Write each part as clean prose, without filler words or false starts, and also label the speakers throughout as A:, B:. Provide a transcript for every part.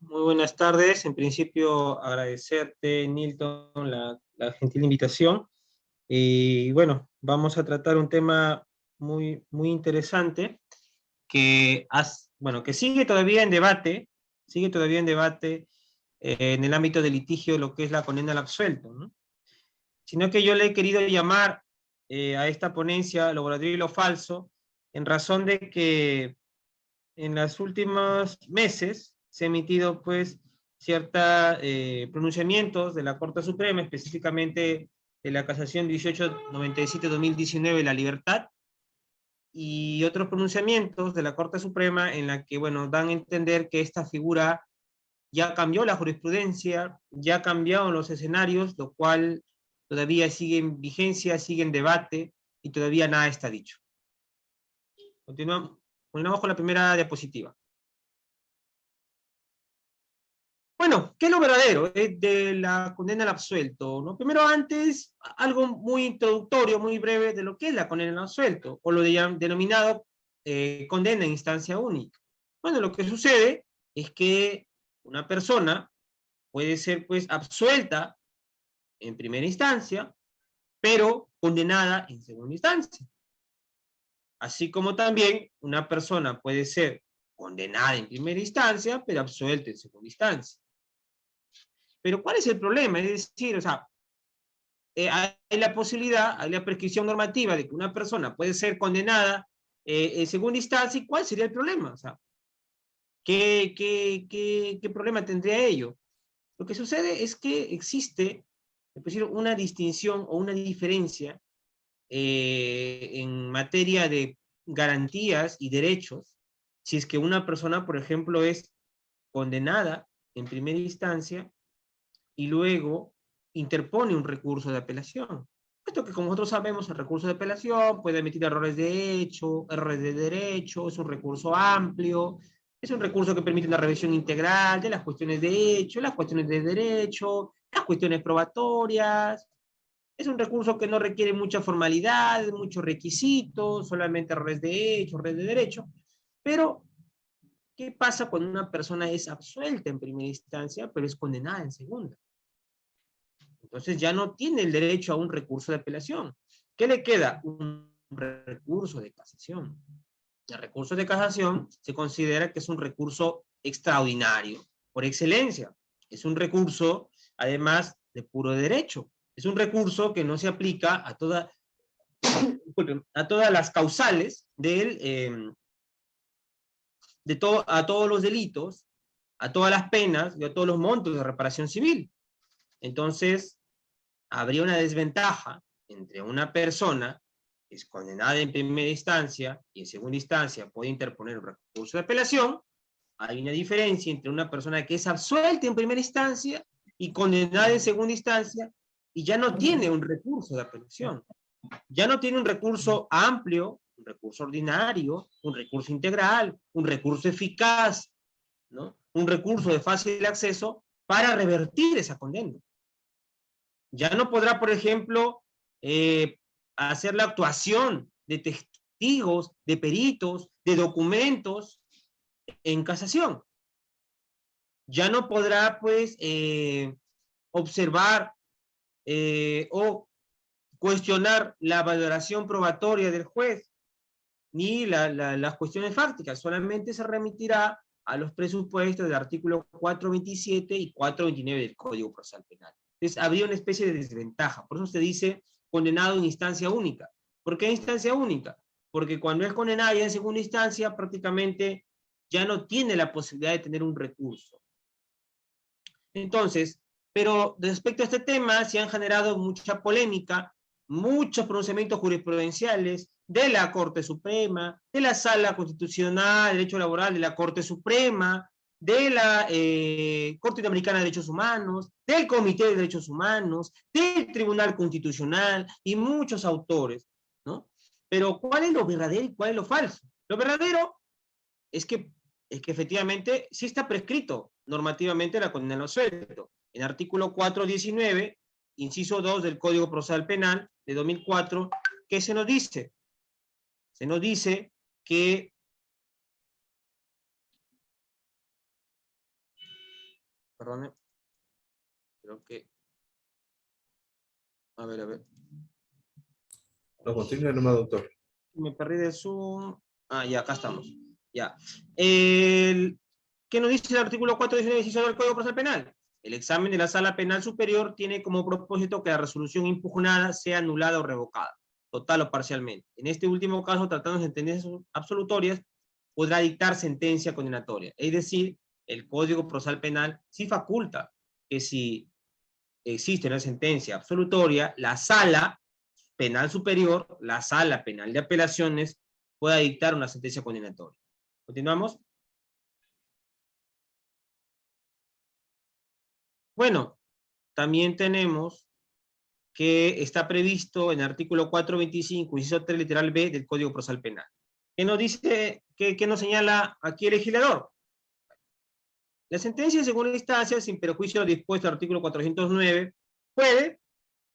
A: Muy buenas tardes. En principio, agradecerte, Nilton, la gentil invitación. Y bueno, vamos a tratar un tema muy interesante que sigue todavía en debate en el ámbito del litigio de lo que es la condena al absuelto, ¿no? Sino que yo le he querido llamar a esta ponencia lo verdadero y lo falso, en razón de que en los últimos meses se ha emitido pues ciertos pronunciamientos de la Corte Suprema, específicamente de la Casación 1897-2019, La Libertad, y otros pronunciamientos de la Corte Suprema en la que, bueno, dan a entender que esta figura ya cambió la jurisprudencia, ya cambiaron los escenarios, lo cual todavía sigue en vigencia, sigue en debate, y todavía nada está dicho. Continuamos con la primera diapositiva. Bueno, ¿qué es lo verdadero de la condena al absuelto? ¿No? Primero, antes, algo muy introductorio, muy breve de lo que es la condena al absuelto, o lo denominado condena en instancia única. Bueno, lo que sucede es que una persona puede ser pues absuelta en primera instancia, pero condenada en segunda instancia. Así como también una persona puede ser condenada en primera instancia, pero absuelta en segunda instancia. Pero ¿cuál es el problema? Es decir, o sea, hay la posibilidad, hay la prescripción normativa de que una persona puede ser condenada en segunda instancia, ¿y cuál sería el problema? O sea, ¿qué problema tendría ello? Lo que sucede es que existe, es decir, una distinción o una diferencia en materia de garantías y derechos, si es que una persona, por ejemplo, es condenada en primera instancia y luego interpone un recurso de apelación. Esto que, como nosotros sabemos, el recurso de apelación puede emitir errores de hecho, errores de derecho, es un recurso amplio, es un recurso que permite una revisión integral de las cuestiones de hecho, las cuestiones de derecho, las cuestiones probatorias. Es un recurso que no requiere mucha formalidad, muchos requisitos, solamente errores de hecho, errores de derecho. Pero, ¿qué pasa cuando una persona es absuelta en primera instancia, pero es condenada en segunda? Entonces ya no tiene el derecho a un recurso de apelación. ¿Qué le queda? Un recurso de casación. El recurso de casación se considera que es un recurso extraordinario, por excelencia. Es un recurso, además, de puro derecho. Es un recurso que no se aplica a todas las causales a todos los delitos, a todas las penas y a todos los montos de reparación civil. Entonces, habría una desventaja entre una persona que es condenada en primera instancia y en segunda instancia puede interponer un recurso de apelación. Hay una diferencia entre una persona que es absuelta en primera instancia y condenada en segunda instancia y ya no tiene un recurso de apelación. Ya no tiene un recurso amplio, un recurso ordinario, un recurso integral, un recurso eficaz, ¿no? Un recurso de fácil acceso para revertir esa condena. Ya no podrá, por ejemplo, hacer la actuación de testigos, de peritos, de documentos en casación. Ya no podrá, pues, observar o cuestionar la valoración probatoria del juez, ni las cuestiones fácticas, solamente se remitirá a los presupuestos del artículo 427 y 429 del Código Procesal Penal. Entonces, habría una especie de desventaja. Por eso se dice condenado en instancia única. ¿Por qué instancia única? Porque cuando es condenado ya en segunda instancia, prácticamente ya no tiene la posibilidad de tener un recurso. Entonces, pero respecto a este tema, se han generado mucha polémica, muchos pronunciamientos jurisprudenciales de la Corte Suprema, de la Sala Constitucional de Derecho Laboral de la Corte Suprema, de la Corte Interamericana de Derechos Humanos, del Comité de Derechos Humanos, del Tribunal Constitucional y muchos autores, ¿no? Pero ¿cuál es lo verdadero y cuál es lo falso? Lo verdadero es que efectivamente sí está prescrito normativamente la condena al absuelto. En artículo 419, inciso 2 del Código Procesal Penal de 2004, ¿qué se nos dice? Se nos dice que perdone. Creo que... A ver.
B: No, continúe nomás, doctor.
A: Me perdí de Zoom. Ah, ya, acá estamos. Ya. ¿Qué nos dice el artículo 419 inciso del Código Procesal Penal? El examen de la Sala Penal Superior tiene como propósito que la resolución impugnada sea anulada o revocada, total o parcialmente. En este último caso, tratándose de sentencias absolutorias, podrá dictar sentencia condenatoria. Es decir, el Código Procesal Penal sí faculta que si existe una sentencia absolutoria, la Sala Penal Superior, la Sala Penal de Apelaciones, pueda dictar una sentencia condenatoria. ¿Continuamos? Bueno, también tenemos que está previsto en el artículo 425, inciso 3, literal B del Código Procesal Penal. ¿Qué nos dice, qué nos señala aquí el legislador? La sentencia de segunda instancia, sin perjuicio de lo dispuesto al artículo 409, puede,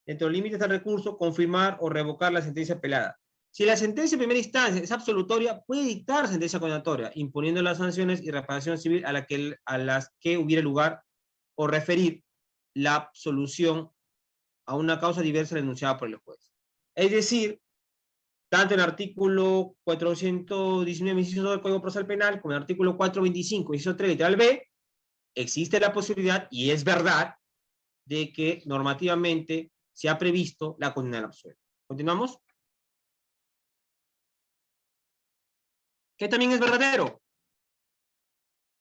A: dentro de los límites del recurso, confirmar o revocar la sentencia apelada. Si la sentencia de primera instancia es absolutoria, puede dictar sentencia condenatoria, imponiendo las sanciones y reparación civil a las que hubiera lugar o referir la absolución a una causa diversa denunciada por el juez. Es decir, tanto en el artículo 419, inciso 2 del Código Procesal Penal, como en el artículo 425, inciso 3, literal B, existe la posibilidad, y es verdad, de que normativamente se ha previsto la condena al absuelto. ¿Continuamos? Que también es verdadero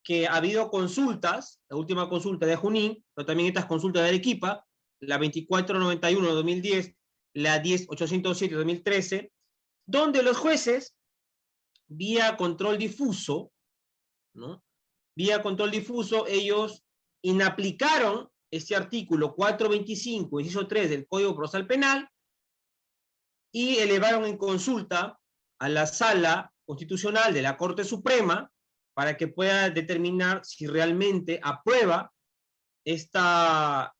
A: que ha habido consultas, la última consulta de Junín, pero también estas consultas de Arequipa, la 2491 de 2010, la 10807 de 2013, donde los jueces, vía control difuso, ¿no? Vía control difuso, ellos inaplicaron este artículo 425, inciso 3 del Código Procesal Penal y elevaron en consulta a la Sala Constitucional de la Corte Suprema para que pueda determinar si realmente aprueba esta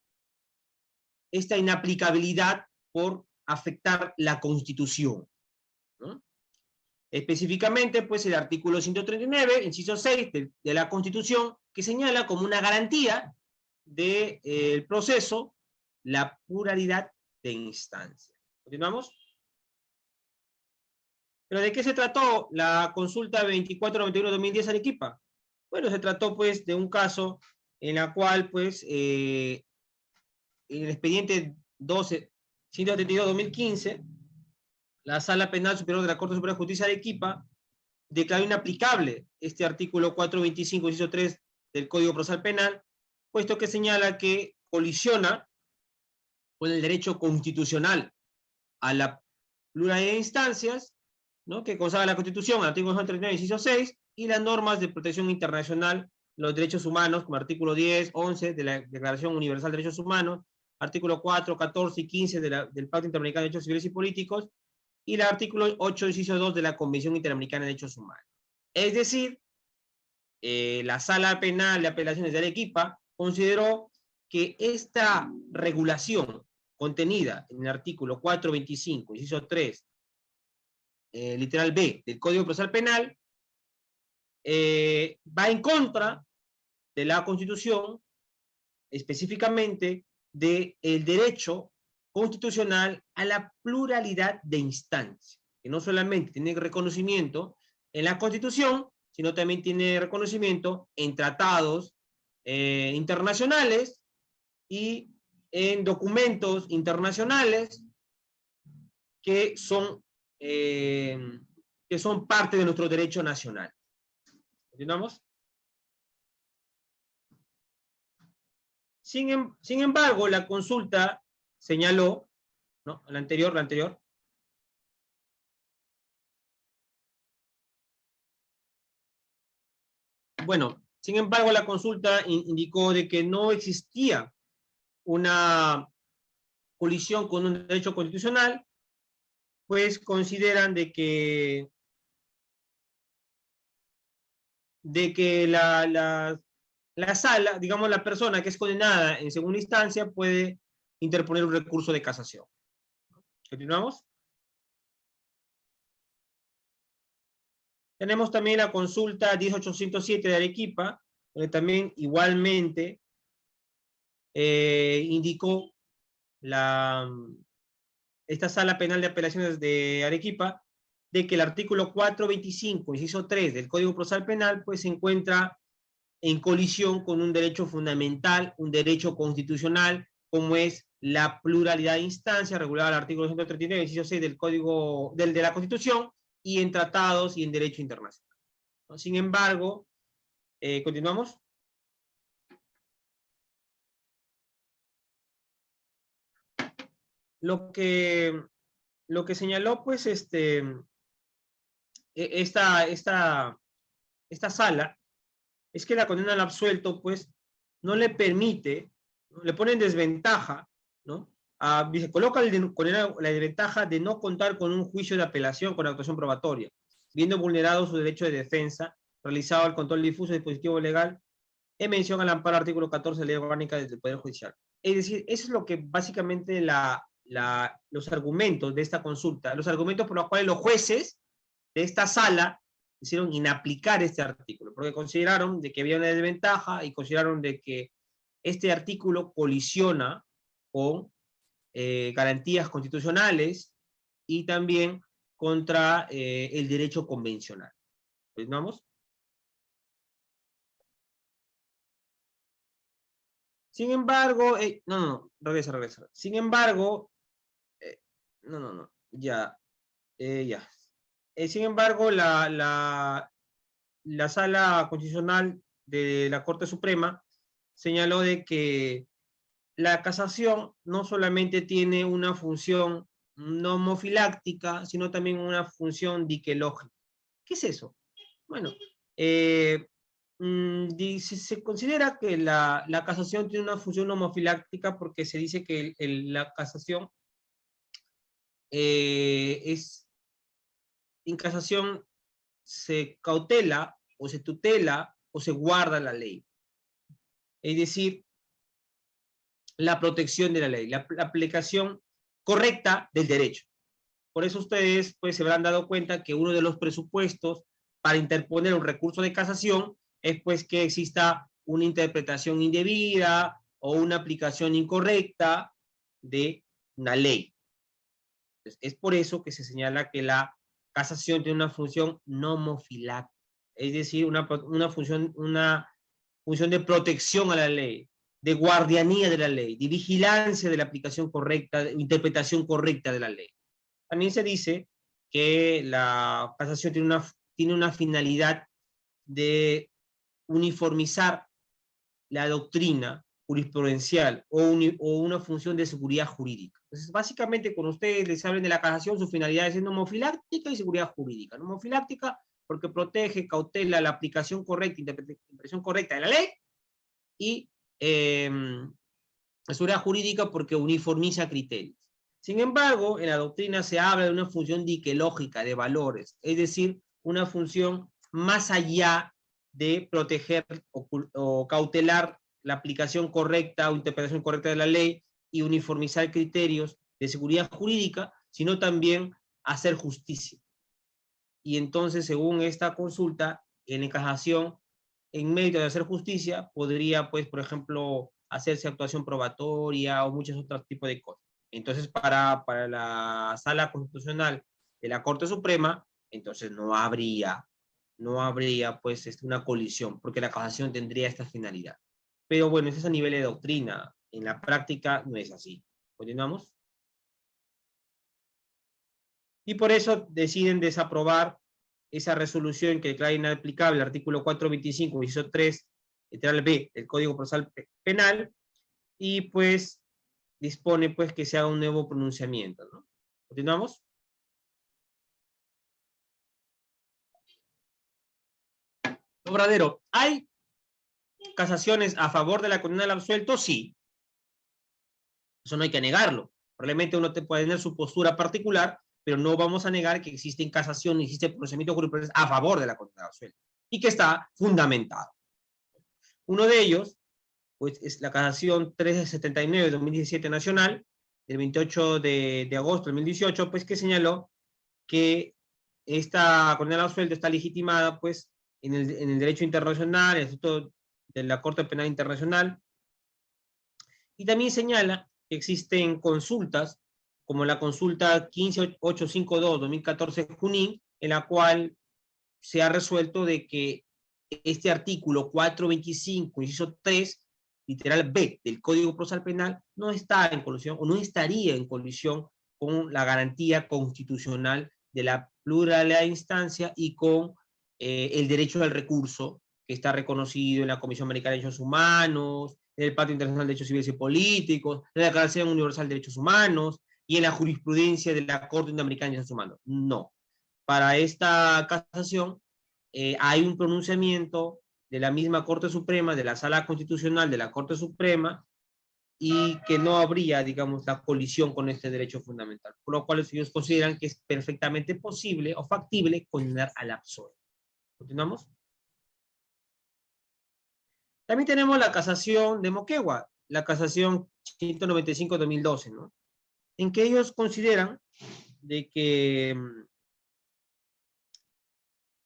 A: inaplicabilidad por afectar la Constitución, ¿no? Específicamente, pues el artículo 139, inciso 6 de la Constitución, que señala como una garantía del proceso la pluralidad de instancias. ¿Continuamos? ¿Pero de qué se trató la consulta 2491-2010 Arequipa? Bueno, se trató pues de un caso en la cual pues en el expediente 172-2015, la Sala Penal Superior de la Corte Superior de Justicia de Arequipa declaró inaplicable este artículo 425, inciso 3 del Código Procesal Penal, puesto que señala que colisiona con el derecho constitucional a la pluralidad de instancias, ¿no?, que consagra la Constitución, artículo 139, inciso 6, y las normas de protección internacional, los derechos humanos, como artículo 10, 11 de la Declaración Universal de Derechos Humanos, artículo 4, 14 y 15 del Pacto Interamericano de Derechos Civiles y Políticos, y el artículo 8, inciso 2 de la Convención Interamericana de Derechos Humanos. Es decir, la Sala Penal de Apelaciones de Arequipa consideró que esta regulación contenida en el artículo 425, inciso 3, literal B, del Código Procesal Penal, va en contra de la Constitución, específicamente del derecho constitucional a la pluralidad de instancias, que no solamente tiene reconocimiento en la Constitución, sino también tiene reconocimiento en tratados internacionales y en documentos internacionales que son parte de nuestro derecho nacional. ¿Continuamos? Sin embargo, la consulta señaló, ¿no?, la anterior. Bueno, sin embargo, la consulta indicó de que no existía una colisión con un derecho constitucional, pues consideran de que la sala, digamos, la persona que es condenada en segunda instancia puede interponer un recurso de casación. ¿Continuamos? Tenemos también la consulta 10807 de Arequipa, donde también igualmente indicó esta Sala Penal de Apelaciones de Arequipa, de que el artículo 425, inciso 3 del Código Procesal Penal, pues se encuentra en colisión con un derecho fundamental, un derecho constitucional, como es la pluralidad de instancias, regulada al artículo 139, inciso 6 del Código de la Constitución, y en tratados y en derecho internacional. Sin embargo, continuamos. Lo que señaló, pues, esta sala, es que la condena al absuelto, pues, no le permite, ¿no? Le pone en desventaja, ¿no? Se coloca la desventaja de no contar con un juicio de apelación con actuación probatoria, viendo vulnerado su derecho de defensa, realizado el control difuso del dispositivo legal, en mención al amparo artículo 14 de la Ley Orgánica del Poder Judicial. Es decir, eso es lo que básicamente los argumentos de esta consulta, los argumentos por los cuales los jueces de esta sala hicieron inaplicar este artículo, porque consideraron de que había una desventaja y consideraron de que este artículo colisiona con garantías constitucionales y también contra el derecho convencional. ¿Pues vamos? Sin embargo, regresa. Sin embargo, ya. Sin embargo, la Sala Constitucional de la Corte Suprema señaló de que la casación no solamente tiene una función nomofiláctica, sino también una función diquelógica. ¿Qué es eso? Bueno, se considera que la casación tiene una función nomofiláctica porque se dice que la casación en casación se cautela o se tutela o se guarda la ley. Es decir, la protección de la ley, la aplicación correcta del derecho. Por eso ustedes pues se habrán dado cuenta que uno de los presupuestos para interponer un recurso de casación es pues que exista una interpretación indebida o una aplicación incorrecta de una ley. Entonces, es por eso que se señala que la casación tiene una función nomofiláctica, es decir, una función de protección a la ley, de guardianía de la ley, de vigilancia de la aplicación correcta, de interpretación correcta de la ley. También se dice que la casación tiene una finalidad de uniformizar la doctrina jurisprudencial o una función de seguridad jurídica. Entonces, básicamente, cuando ustedes les hablen de la casación, su finalidad es nomofiláctica y seguridad jurídica. Nomofiláctica porque protege, cautela la aplicación correcta, interpretación correcta de la ley, y seguridad jurídica porque uniformiza criterios. Sin embargo, en la doctrina se habla de una función diquelógica, de valores, es decir, una función más allá de proteger o cautelar la aplicación correcta o interpretación correcta de la ley y uniformizar criterios de seguridad jurídica, sino también hacer justicia. Y entonces, según esta consulta, en casación, en medio de hacer justicia, podría, pues, por ejemplo, hacerse actuación probatoria o muchos otros tipos de cosas. Entonces, para la Sala Constitucional de la Corte Suprema, entonces no habría pues, una colisión, porque la casación tendría esta finalidad. Pero bueno, eso es a nivel de doctrina. En la práctica no es así. ¿Continuamos? Y por eso deciden desaprobar esa resolución que declara inaplicable el artículo 425, inciso 3, literal B, del Código Procesal Penal, y pues dispone pues que se haga un nuevo pronunciamiento, ¿no? ¿Continuamos? Obradero, ¿hay casaciones a favor de la condena al absuelto? Sí. Eso no hay que negarlo. Probablemente uno puede tener su postura particular, pero no vamos a negar que existe casación, existe pronunciamiento jurisprudencial a favor de la condena al absuelto y que está fundamentado. Uno de ellos, pues, es la casación 379 de 2017 nacional, del 28 de agosto de 2018, pues, que señaló que esta condena al absuelto está legitimada, pues, en el derecho internacional, el Estatuto de la Corte Penal Internacional, Y también señala que existen consultas, como la consulta 15852-2014 Junín, en la cual se ha resuelto de que este artículo 425, inciso 3, literal B del Código Procesal Penal, no está en colisión o no estaría en colisión con la garantía constitucional de la pluralidad de instancia y con el derecho al recurso que está reconocido en la Comisión Americana de Derechos Humanos, en el Pacto Internacional de Derechos Civiles y Políticos, en la Declaración Universal de Derechos Humanos y en la jurisprudencia de la Corte Interamericana de Derechos Humanos. No. Para esta casación hay un pronunciamiento de la misma Corte Suprema, de la Sala Constitucional de la Corte Suprema, y que no habría, digamos, la colisión con este derecho fundamental. Por lo cual ellos consideran que es perfectamente posible o factible condenar al absuelto. ¿Continuamos? También tenemos la casación de Moquegua, la casación 195-2012, ¿no? En que ellos consideran de que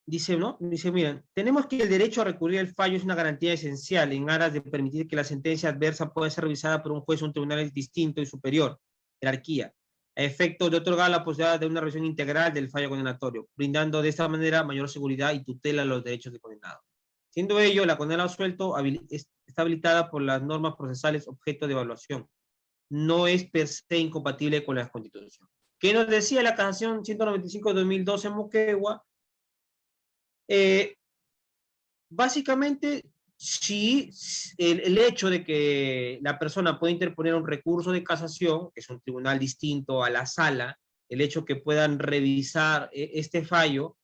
A: dice, ¿no? Dice, miren, tenemos que el derecho a recurrir al fallo es una garantía esencial en aras de permitir que la sentencia adversa pueda ser revisada por un juez o un tribunal distinto y superior, jerarquía, a efecto de otorgar la posibilidad de una revisión integral del fallo condenatorio, brindando de esta manera mayor seguridad y tutela a los derechos del condenado. Siendo ello, la condena al suelto está habilitada por las normas procesales objeto de evaluación. No es per se incompatible con la Constitución. ¿Qué nos decía la casación 195-2012 en Moquegua? Básicamente, sí, el hecho de que la persona pueda interponer un recurso de casación, que es un tribunal distinto a la sala, el hecho que puedan revisar este fallo,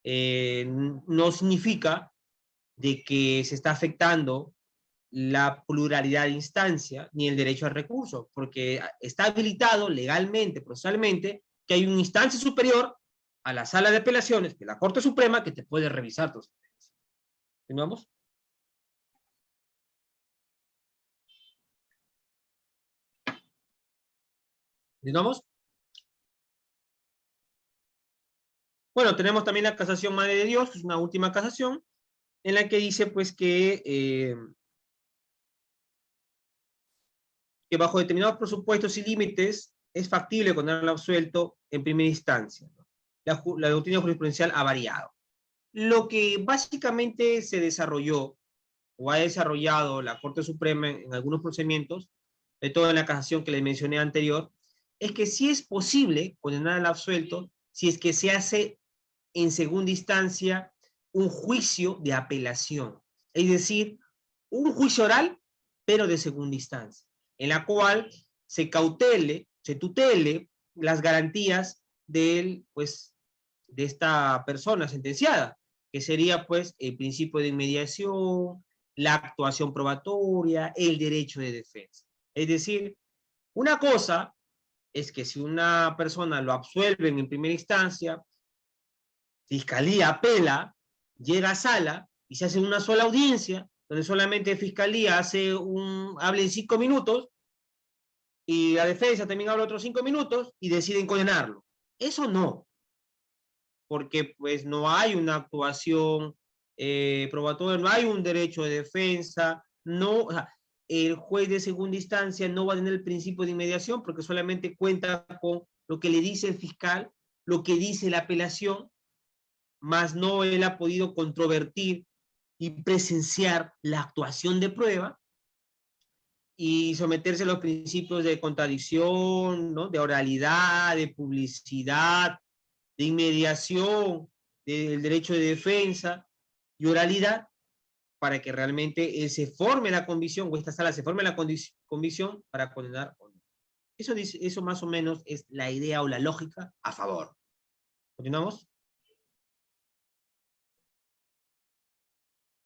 A: no significa de que se está afectando la pluralidad de instancia ni el derecho al recurso, porque está habilitado legalmente, procesalmente, que hay una instancia superior a la sala de apelaciones, que es la Corte Suprema, que te puede revisar tus sentencias. ¿Continuamos? ¿Continuamos? Bueno, tenemos también la casación Madre de Dios, que es una última casación, en la que dice pues que bajo determinados presupuestos y límites es factible condenar al absuelto en primera instancia, ¿no? La doctrina jurisprudencial ha variado. Lo que básicamente se desarrolló o ha desarrollado la Corte Suprema en algunos procedimientos, de todo en la casación que les mencioné anterior, es que sí es posible condenar al absuelto si es que se hace en segunda instancia un juicio de apelación, es decir, un juicio oral, pero de segunda instancia, en la cual se cautele, se tutele las garantías pues, de esta persona sentenciada, que sería pues el principio de inmediación, la actuación probatoria, el derecho de defensa. Es decir, una cosa es que si una persona lo absuelven en primera instancia, fiscalía apela, llega a sala y se hace una sola audiencia, donde solamente fiscalía habla en 5 minutos y la defensa también habla otros 5 minutos y deciden condenarlo. Eso no, porque pues no hay una actuación probatoria, no hay un derecho de defensa, no, o sea, el juez de segunda instancia no va a tener el principio de inmediación porque solamente cuenta con lo que le dice el fiscal, lo que dice la apelación, más no él ha podido controvertir y presenciar la actuación de prueba y someterse a los principios de contradicción, ¿no? De oralidad, de publicidad, de inmediación, del derecho de defensa y oralidad, para que realmente se forme la convicción, o esta sala se forme la convicción para condenar o no. Eso más o menos es la idea o la lógica a favor. ¿Continuamos?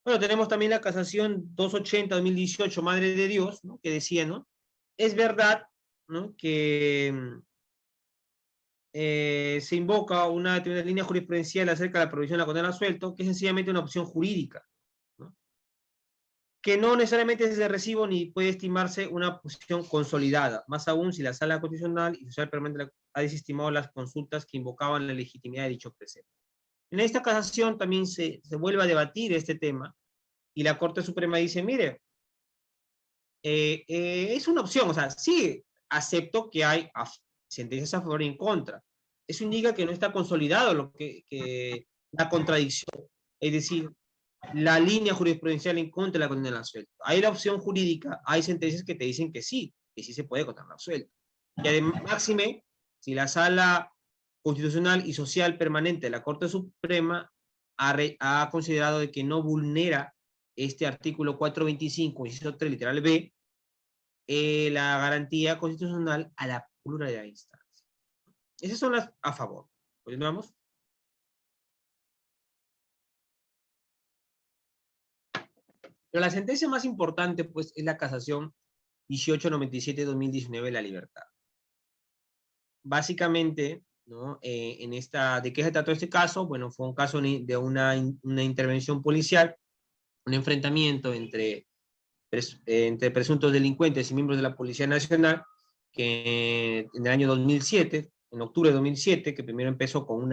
A: Bueno, tenemos también la casación 280-2018, Madre de Dios, ¿no? Que decía, ¿no? Es verdad, ¿no? Que se invoca una línea jurisprudencial acerca de la prohibición de la condena a suelto, que es sencillamente una opción jurídica, ¿no? Que no necesariamente es de recibo ni puede estimarse una posición consolidada, más aún si la Sala Constitucional y Social Permanente ha desestimado las consultas que invocaban la legitimidad de dicho precepto. En esta casación también se vuelve a debatir este tema y la Corte Suprema dice, mire, es una opción, o sea, sí acepto que hay sentencias a favor y en contra. Eso indica que no está consolidado la contradicción, es decir, la línea jurisprudencial en contra de la condena al absuelto. Hay la opción jurídica, hay sentencias que te dicen que sí se puede condenar al absuelto. Y además, máxime, si la Sala Constitucional y Social Permanente de la Corte Suprema ha considerado de que no vulnera este artículo 425, inciso 3, literal B, la garantía constitucional a la pluralidad de instancias. Esas son las a favor. ¿Continuamos? Pero la sentencia más importante, pues, es la casación 1897-2019 de la libertad. Básicamente, ¿no? ¿De qué se trató este caso? Bueno, fue un caso de una intervención policial, un enfrentamiento entre presuntos delincuentes y miembros de la Policía Nacional, que en el año 2007, en octubre de 2007, que primero empezó con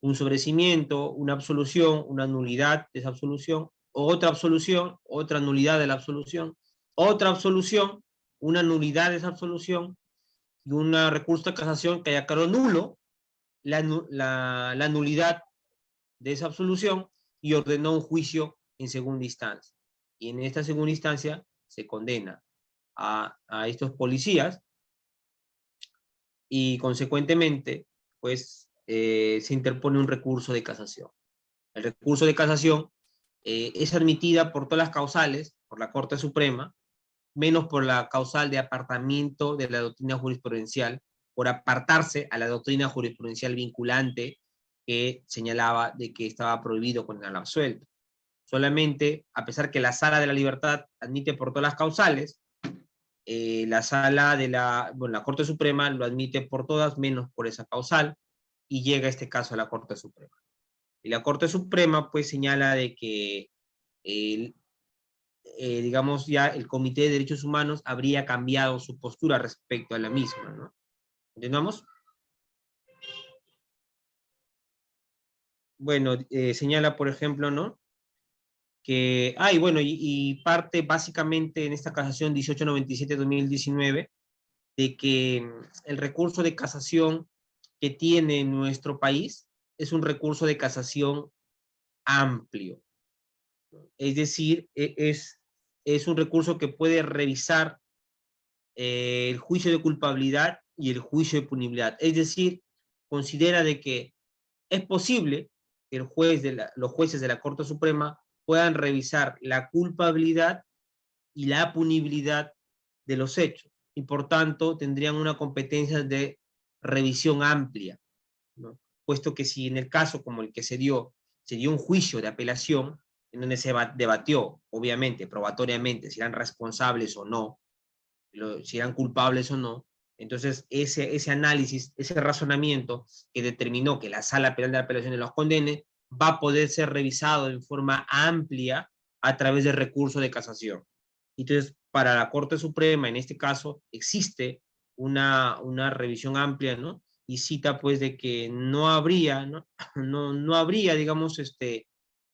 A: un sobrecimiento, una absolución, una nulidad de esa absolución, otra absolución, otra nulidad de la absolución, otra absolución, una nulidad de esa absolución, y un recurso de casación que declaró nulo la nulidad de esa absolución y ordenó un juicio en segunda instancia. Y en esta segunda instancia se condena a estos policías y consecuentemente pues se interpone un recurso de casación. El recurso de casación es admitida por todas las causales, por la Corte Suprema, menos por la causal de apartamiento de la doctrina jurisprudencial, por apartarse a la doctrina jurisprudencial vinculante que señalaba de que estaba prohibido condenar al absuelto. Solamente, a pesar que la Sala de la Libertad admite por todas las causales, la la Corte Suprema lo admite por todas, menos por esa causal, y llega este caso a la Corte Suprema. Y la Corte Suprema, pues, señala de que digamos, ya el Comité de Derechos Humanos habría cambiado su postura respecto a la misma, ¿no? ¿Entendamos? Bueno, señala, por ejemplo, ¿no? Que, bueno, y parte básicamente en esta casación 1897-2019 de que el recurso de casación que tiene nuestro país es un recurso de casación amplio. Es decir, es un recurso que puede revisar el juicio de culpabilidad y el juicio de punibilidad. Es decir, considera de que es posible que los jueces de la Corte Suprema puedan revisar la culpabilidad y la punibilidad de los hechos, y por tanto tendrían una competencia de revisión amplia, ¿no? Puesto que si en el caso como el que se dio un juicio de apelación, en donde se debatió, obviamente, probatoriamente, si eran responsables o no, si eran culpables o no. Entonces, ese análisis, ese razonamiento que determinó que la Sala Penal de Apelaciones los condene, va a poder ser revisado en forma amplia a través del recurso de casación. Entonces, para la Corte Suprema, en este caso, existe una revisión amplia, ¿no? Y cita, pues, de que no habría, ¿no? No habría, digamos,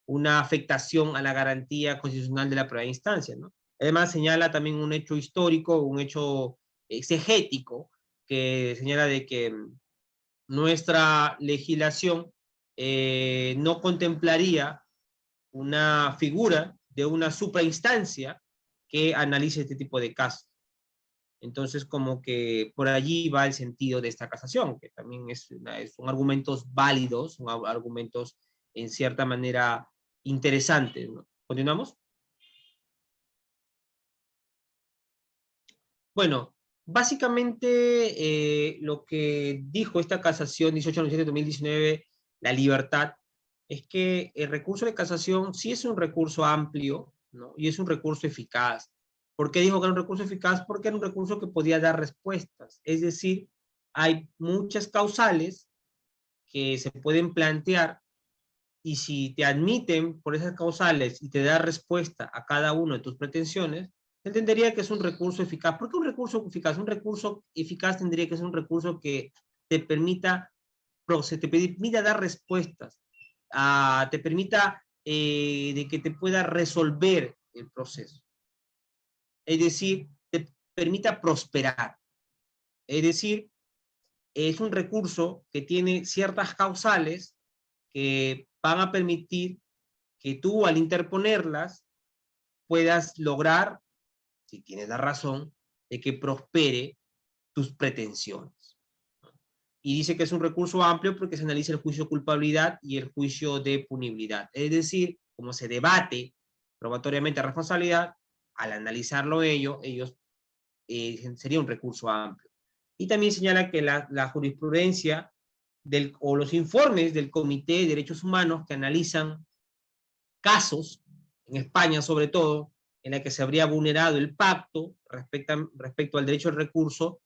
A: una afectación a la garantía constitucional de la primera instancia, ¿no? Además, señala también un hecho histórico, un hecho exegético, que señala de que nuestra legislación no contemplaría una figura de una suprainstancia que analice este tipo de casos. Entonces, como que por allí va el sentido de esta casación, que también son argumentos válidos, son argumentos en cierta manera interesantes, ¿no? ¿Continuamos? Bueno, básicamente lo que dijo esta casación 1897-2019, la libertad, es que el recurso de casación sí es un recurso amplio, ¿no? Y es un recurso eficaz. ¿Por qué dijo que era un recurso eficaz? Porque era un recurso que podía dar respuestas. Es decir, hay muchas causales que se pueden plantear y si te admiten por esas causales y te da respuesta a cada una de tus pretensiones, entendería que es un recurso eficaz. ¿Por qué un recurso eficaz? Un recurso eficaz tendría que ser un recurso que te permita dar respuestas, te permita de que te pueda resolver el proceso. es decir, te permita prosperar. Es decir, es un recurso que tiene ciertas causales que van a permitir que tú, al interponerlas, puedas lograr, si tienes la razón, de que prospere tus pretensiones. Y dice que es un recurso amplio porque se analiza el juicio de culpabilidad y el juicio de punibilidad. Es decir, como se debate probatoriamente responsabilidad, al analizarlo ellos sería un recurso amplio. Y también señala que la jurisprudencia o los informes del Comité de Derechos Humanos que analizan casos, en España sobre todo, en la que se habría vulnerado el pacto respecto al derecho al recurso,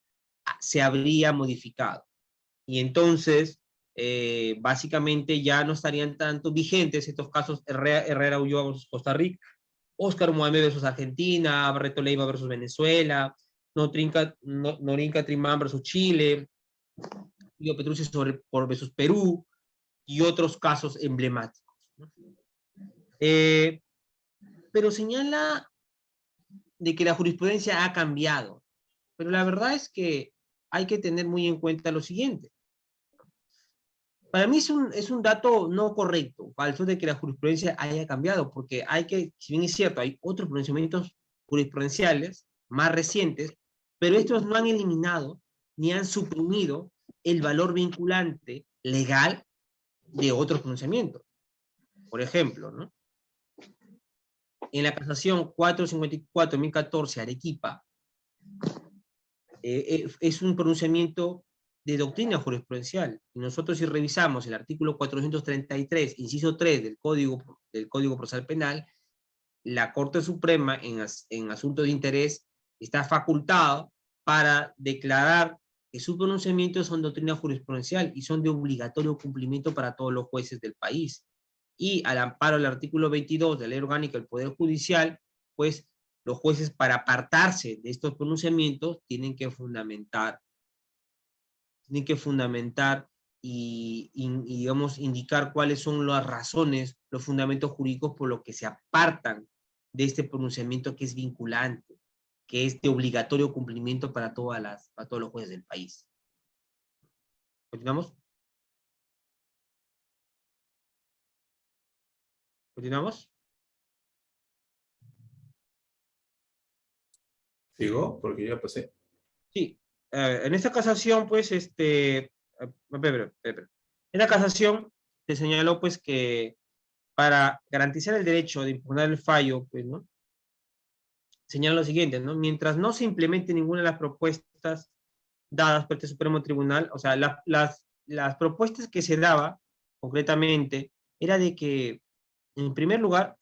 A: se habría modificado. Y entonces, básicamente ya no estarían tanto vigentes estos casos Herrera Ulloa versus Costa Rica, Oscar Mohamed versus Argentina, Barreto Leiva versus Venezuela, Norinca Trimán versus Chile, Guido Petrucci versus Perú, y otros casos emblemáticos. Pero señala de que la jurisprudencia ha cambiado. Pero la verdad es que hay que tener muy en cuenta lo siguiente. Para mí es un dato no correcto, falso, de que la jurisprudencia haya cambiado, porque si bien es cierto, hay otros pronunciamientos jurisprudenciales más recientes, pero estos no han eliminado ni han suprimido el valor vinculante legal de otros pronunciamientos. Por ejemplo, ¿no? En la casación 454-2014 Arequipa, es un pronunciamiento de doctrina jurisprudencial. Y nosotros, si revisamos el artículo 433, inciso 3 del Código Procesal Penal, la Corte Suprema, en asuntos de interés, está facultada para declarar que sus pronunciamientos son doctrina jurisprudencial y son de obligatorio cumplimiento para todos los jueces del país. Y al amparo del artículo 22 de la Ley Orgánica del Poder Judicial, pues los jueces, para apartarse de estos pronunciamientos, tienen que fundamentar y digamos, indicar cuáles son las razones, los fundamentos jurídicos por los que se apartan de este pronunciamiento que es vinculante, que es de obligatorio cumplimiento para todos los jueces del país. ¿Continuamos? ¿Continuamos?
B: ¿Sigo? Porque ya pasé.
A: Sí. En esta casación, pues, en la casación se señaló, pues, que para garantizar el derecho de impugnar el fallo, pues, ¿no? Señala lo siguiente, ¿no? Mientras no se implemente ninguna de las propuestas dadas por este Supremo Tribunal, o sea, las propuestas que se daba, concretamente, era de que, en primer lugar,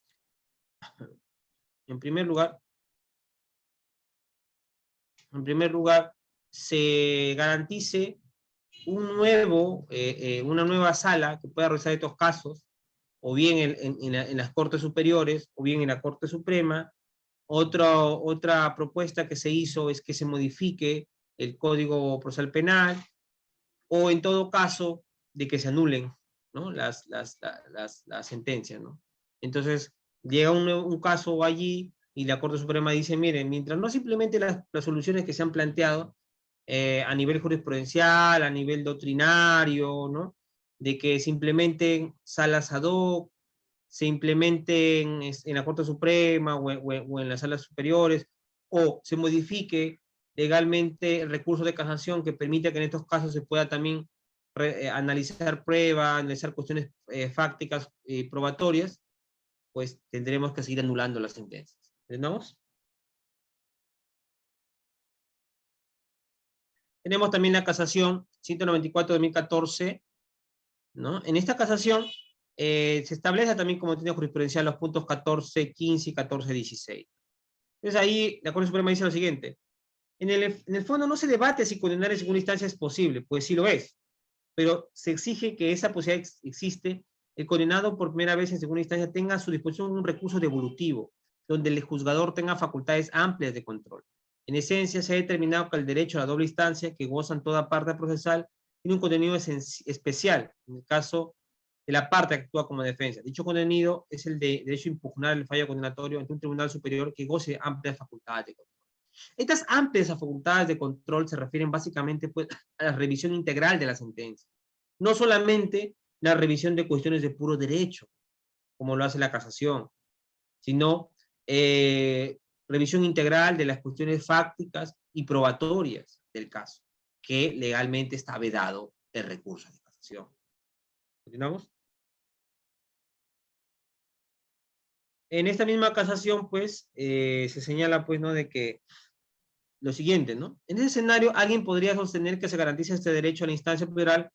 A: se garantice una nueva sala que pueda revisar estos casos, o bien en las Cortes Superiores, o bien en la Corte Suprema. Otra propuesta que se hizo es que se modifique el Código Procesal Penal, o en todo caso, de que se anulen, ¿no? las sentencias, ¿no? Entonces, llega un caso allí y la Corte Suprema dice, miren, mientras no simplemente las soluciones que se han planteado a nivel jurisprudencial, a nivel doctrinario, ¿no? De que se implementen salas ad hoc, se implementen en la Corte Suprema o en las salas superiores, o se modifique legalmente el recurso de casación que permita que en estos casos se pueda también analizar pruebas, analizar cuestiones fácticas y probatorias, pues tendremos que seguir anulando las sentencias. ¿Entendemos? Tenemos también la casación 194-2014, ¿no? En esta casación se establece también como tiene jurisprudencial los puntos 14, 15 y 14, 16. Entonces ahí la Corte Suprema dice lo siguiente: en el fondo no se debate si condenar en segunda instancia es posible, pues sí lo es, pero se exige que esa posibilidad existe, el condenado por primera vez en segunda instancia tenga a su disposición un recurso devolutivo, donde el juzgador tenga facultades amplias de control. En esencia, se ha determinado que el derecho a la doble instancia, que gozan toda parte procesal, tiene un contenido especial, en el caso de la parte que actúa como defensa. Dicho contenido es el de derecho a impugnar el fallo condenatorio ante un tribunal superior que goce amplias facultades de control. Estas amplias facultades de control se refieren básicamente pues, a la revisión integral de la sentencia, no solamente la revisión de cuestiones de puro derecho, como lo hace la casación, sino revisión integral de las cuestiones fácticas y probatorias del caso, que legalmente está vedado el recurso de casación. ¿Continuamos? En esta misma casación, pues, se señala, pues, ¿no?, de que lo siguiente, ¿no? En ese escenario, alguien podría sostener que se garantiza este derecho a la instancia federal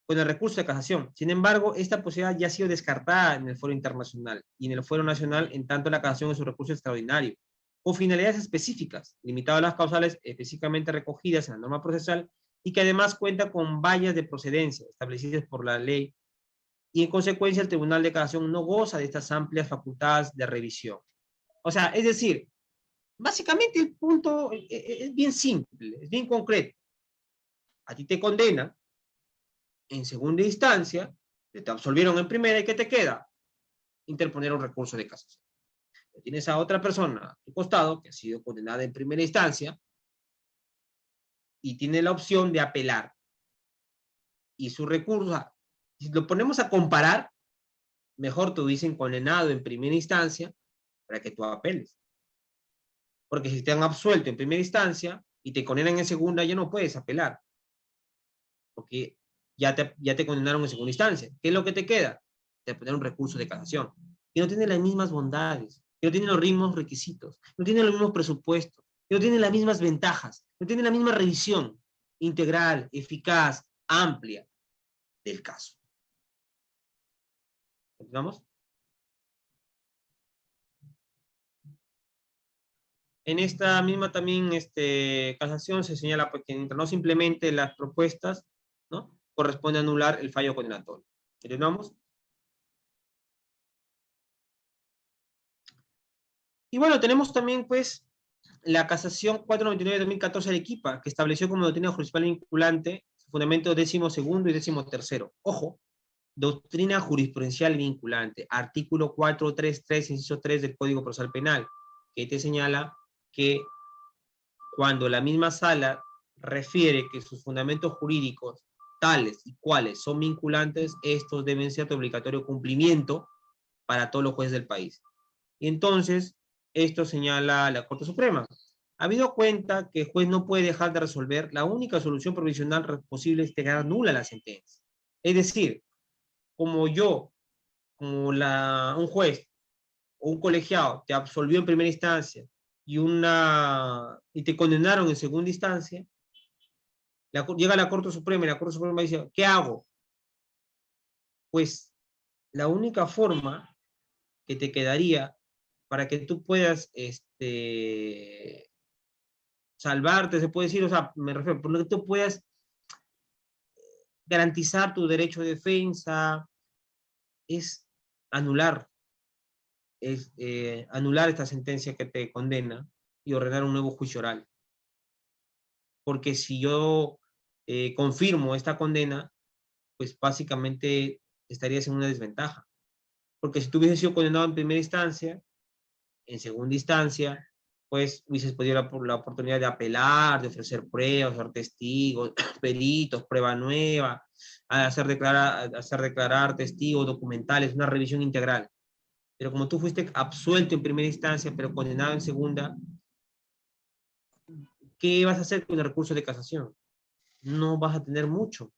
A: con el recurso de casación. Sin embargo, esta posibilidad ya ha sido descartada en el foro internacional y en el foro nacional, en tanto la casación es un recurso extraordinario, con finalidades específicas, limitado a las causales específicamente recogidas en la norma procesal y que además cuenta con vallas de procedencia establecidas por la ley, y en consecuencia el Tribunal de Casación no goza de estas amplias facultades de revisión. O sea, es decir, básicamente el punto es bien simple, es bien concreto. A ti te condenan en segunda instancia, te absolvieron en primera, ¿y qué te queda? Interponer un recurso de casación. Tienes a otra persona a tu costado que ha sido condenada en primera instancia y tiene la opción de apelar. Y su recurso, si lo ponemos a comparar, mejor te hubiesen condenado en primera instancia para que tú apeles. Porque si te han absuelto en primera instancia y te condenan en segunda, ya no puedes apelar. Porque ya te condenaron en segunda instancia. ¿Qué es lo que te queda? Te poner un recurso de casación. Y no tiene las mismas bondades, que no tiene los mismos requisitos, no tiene los mismos presupuestos, que no tiene las mismas ventajas, no tiene la misma revisión integral, eficaz, amplia del caso. ¿Continuamos? En esta misma también casación se señala pues, que mientras no se implemente las propuestas, ¿no?, corresponde anular el fallo condenatorio. ¿Continuamos? Y bueno, tenemos también pues la casación 499-2014 de Arequipa, que estableció como doctrina jurisdiccional vinculante su fundamento 12º y 13º. Ojo, doctrina jurisprudencial vinculante, artículo 433, inciso 3 del Código Procesal Penal, que te señala que cuando la misma sala refiere que sus fundamentos jurídicos tales y cuales son vinculantes, estos deben ser de obligatorio cumplimiento para todos los jueces del país. Y entonces, esto señala la Corte Suprema. Habido cuenta que el juez no puede dejar de resolver, la única solución provisional posible es declarar nula la sentencia. Es decir, como un juez o un colegiado te absolvió en primera instancia y te condenaron en segunda instancia, llega a la Corte Suprema y la Corte Suprema dice, ¿qué hago? Pues la única forma que te quedaría para que tú puedas salvarte, se puede decir, o sea, me refiero, por lo que tú puedas garantizar tu derecho de defensa, es anular esta sentencia que te condena y ordenar un nuevo juicio oral. Porque si yo confirmo esta condena, pues básicamente estarías en una desventaja. Porque si tú hubieses sido condenado en primera instancia, en segunda instancia, pues hubieses podido la oportunidad de apelar, de ofrecer pruebas, hacer testigos, peritos, prueba nueva, hacer declarar testigos documentales, una revisión integral. Pero como tú fuiste absuelto en primera instancia, pero condenado en segunda, ¿qué vas a hacer con el recurso de casación? No vas a tener mucho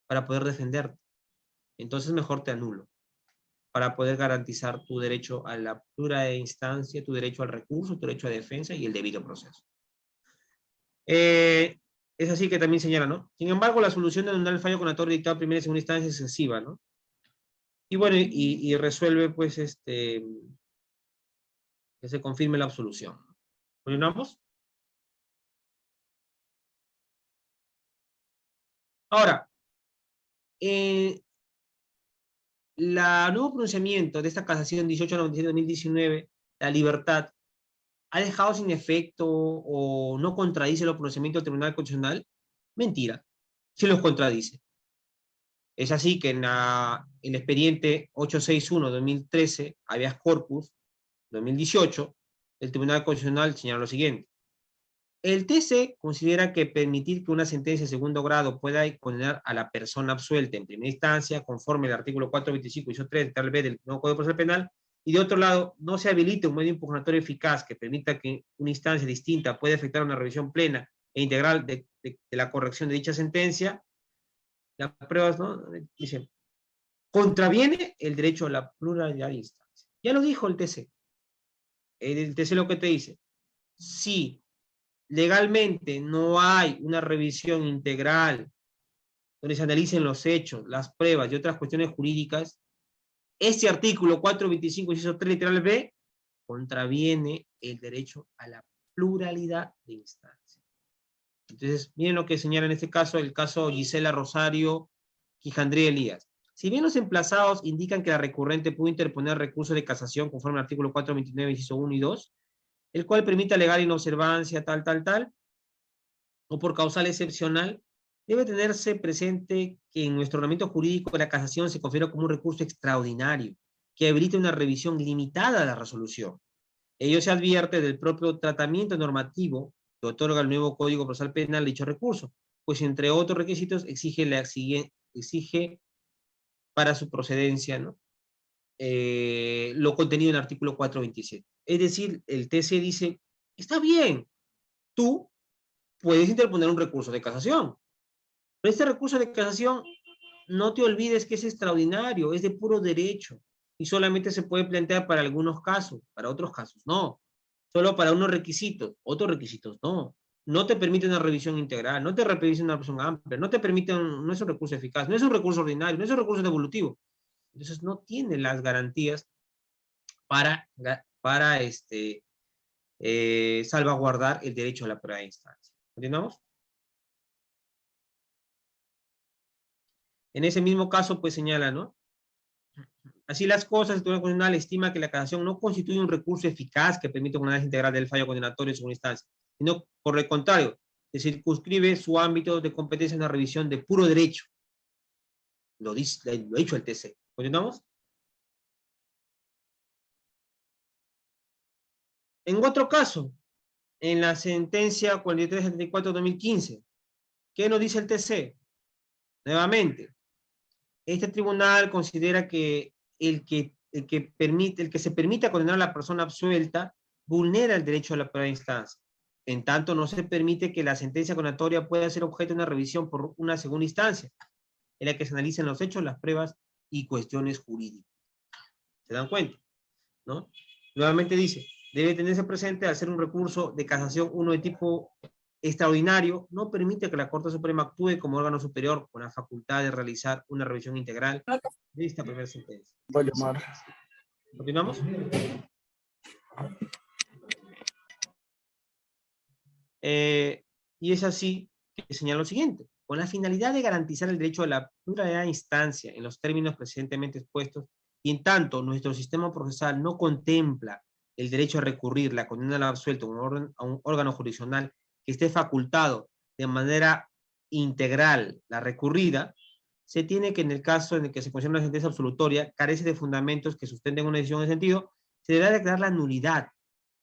A: para poder defenderte. Entonces mejor te anulo, para poder garantizar tu derecho a la apertura de instancia, tu derecho al recurso, tu derecho a defensa y el debido proceso. Es así que también señala, ¿no? Sin embargo, la solución de anular el fallo condenatorio dictado en primera y segunda instancia es excesiva, ¿no? Y bueno, y resuelve, pues, que se confirme la absolución. ¿Continuamos? Ahora, la nuevo pronunciamiento de esta casación 1897-2019, la libertad, ¿ha dejado sin efecto o no contradice los pronunciamientos del Tribunal Constitucional? Mentira, sí los contradice. Es así que en el expediente 861-2013, habeas corpus 2018, el Tribunal Constitucional señala lo siguiente. El TC considera que permitir que una sentencia de segundo grado pueda condenar a la persona absuelta en primera instancia, conforme al artículo 425, inciso 3, tal vez del nuevo Código Procesal Penal, y de otro lado, no se habilite un medio impugnatorio eficaz que permita que una instancia distinta pueda efectuar una revisión plena e integral de la corrección de dicha sentencia, las pruebas, ¿no? Dicen, contraviene el derecho a la pluralidad de instancias. Ya lo dijo el TC. El TC lo que te dice, si legalmente no hay una revisión integral donde se analicen los hechos, las pruebas y otras cuestiones jurídicas, este artículo 425, inciso 3, literal B, contraviene el derecho a la pluralidad de instancias. Entonces, miren lo que señala en este caso, el caso Gisela Rosario Quijandría Elías. Si bien los emplazados indican que la recurrente puede interponer recurso de casación conforme al artículo 429, inciso 1 y 2, el cual permite alegar inobservancia, tal, o por causal excepcional, debe tenerse presente que en nuestro ordenamiento jurídico la casación se considera como un recurso extraordinario, que habilita una revisión limitada de la resolución. Ello se advierte del propio tratamiento normativo que otorga el nuevo Código Procesal Penal dicho recurso, pues entre otros requisitos exige para su procedencia, ¿no? Lo contenido en el artículo 427. Es decir, el TC dice, está bien, tú puedes interponer un recurso de casación, pero este recurso de casación, no te olvides que es extraordinario, es de puro derecho, y solamente se puede plantear para algunos casos, para otros casos no. Solo para unos requisitos, otros requisitos no. No te permite una revisión integral, no te permite una revisión amplia, no te permite, no es un recurso eficaz, no es un recurso ordinario, no es un recurso devolutivo. Entonces no tiene las garantías para, para salvaguardar el derecho a la prueba de instancia. ¿Entendamos? En ese mismo caso, pues señala, ¿no? Así las cosas, el Tribunal Constitucional estima que la casación no constituye un recurso eficaz que permite una análisis integral del fallo condenatorio en segunda instancia, sino por el contrario, se circunscribe su ámbito de competencia en una revisión de puro derecho. Lo ha dicho el TC. ¿Continuamos? En otro caso, en la sentencia 4374-2015, ¿qué nos dice el TC? Nuevamente, este tribunal considera que el que se permita condenar a la persona absuelta vulnera el derecho a la primera instancia. En tanto, no se permite que la sentencia condenatoria pueda ser objeto de una revisión por una segunda instancia, en la que se analicen los hechos, las pruebas y cuestiones jurídicas. ¿Se dan cuenta? ¿No? Nuevamente dice, debe tenerse presente al ser un recurso de casación, uno de tipo extraordinario, no permite que la Corte Suprema actúe como órgano superior con la facultad de realizar una revisión integral de esta primera sentencia.
C: Voy a llamar.
A: ¿Continuamos? Y es así que señala lo siguiente. Con la finalidad de garantizar el derecho a la pluralidad de instancia en los términos precedentemente expuestos, y en tanto nuestro sistema procesal no contempla el derecho a recurrir la condena al absuelto a un órgano jurisdiccional que esté facultado de manera integral la recurrida, se tiene que en el caso en el que se considera una sentencia absolutoria carece de fundamentos que sustenten una decisión en ese sentido, se deberá declarar la nulidad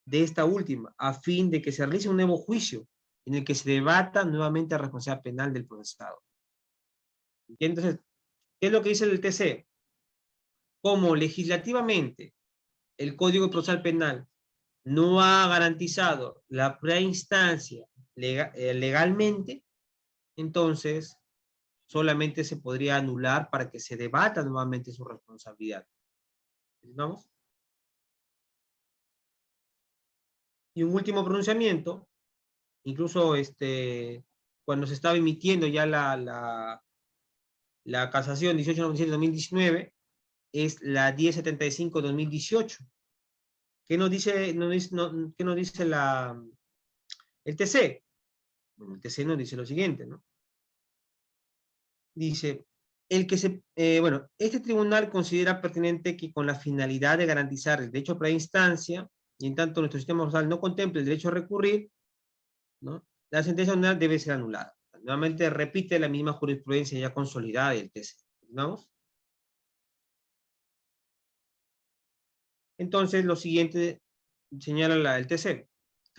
A: de esta última, a fin de que se realice un nuevo juicio en el que se debata nuevamente la responsabilidad penal del procesado. Y entonces, ¿qué es lo que dice el TC? Como legislativamente el Código Procesal Penal no ha garantizado la preinstancia legalmente, entonces solamente se podría anular para que se debata nuevamente su responsabilidad. ¿Vamos? Y un último pronunciamiento, incluso cuando se estaba emitiendo ya la casación 1897-2019, es la 1075-2018. ¿Qué nos dice, qué nos dice el TC? Bueno, el TC nos dice lo siguiente, ¿no? Dice, bueno, este tribunal considera pertinente que con la finalidad de garantizar el derecho a primera instancia, y en tanto nuestro sistema procesal no contempla el derecho a recurrir, ¿no? La sentencia ordinaria debe ser anulada. Nuevamente repite la misma jurisprudencia ya consolidada del TC. ¿Vamos? Entonces, lo siguiente señala el TC.